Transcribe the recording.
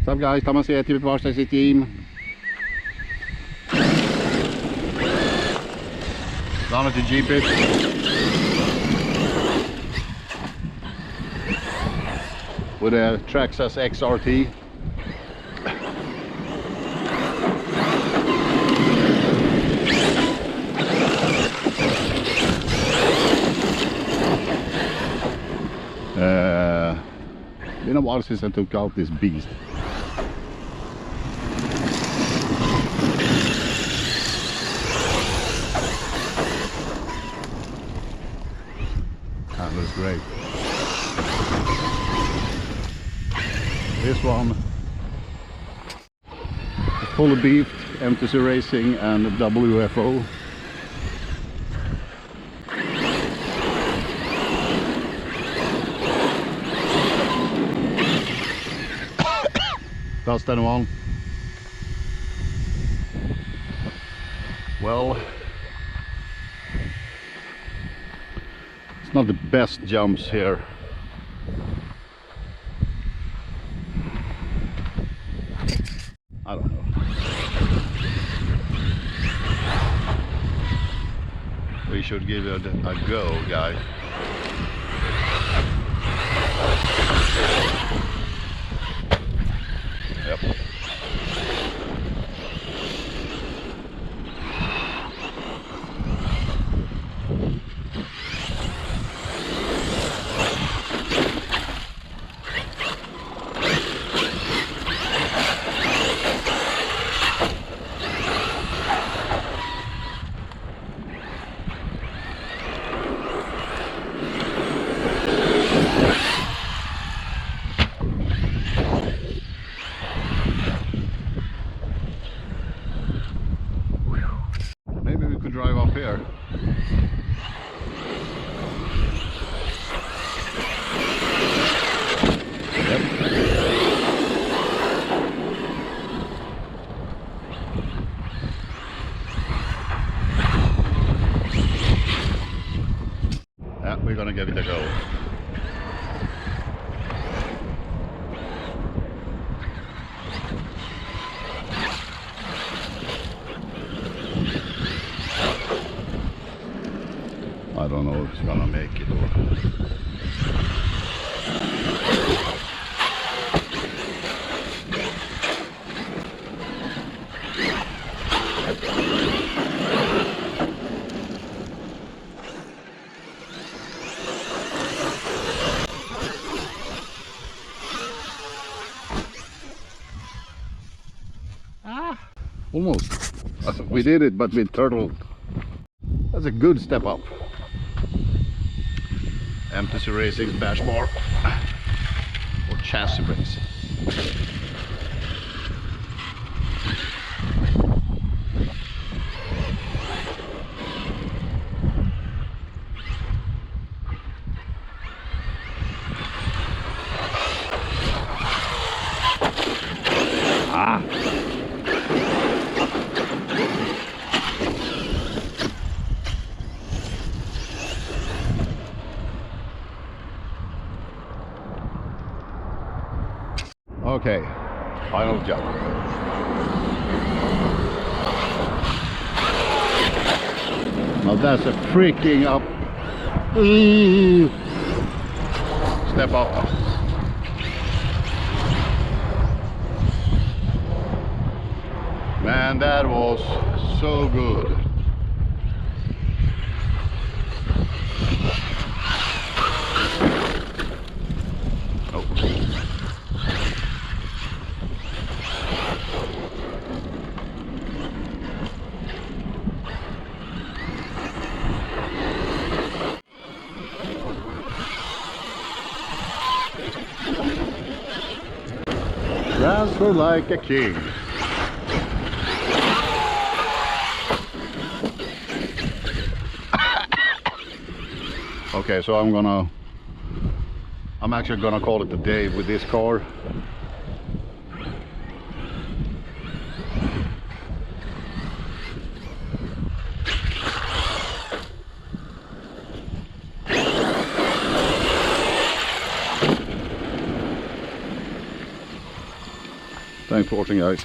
What's up guys, Thomas here, TV Xtreme. Down at the G-pit. With a Traxxas XRT. Been a while since I took out this beast. That looks great. This one, fully beefed, MTC Racing and WFO. Does anyone? Well, it's not the best jumps here. I don't know. We should give it a go, guys. Yep. Drive up here. Yep. Yeah, we're gonna give it a go. I don't know if it's gonna make it or... Almost. We did it, but we turtled. That's a good step up. MTC Racing bash bar or chassis brakes. Ah. Okay, final jump. Now that's a freaking up. Step up. Man, that was so good. Transfer like a king. Okay, so I'm actually gonna call it a day with this car. Thanks for watching, guys.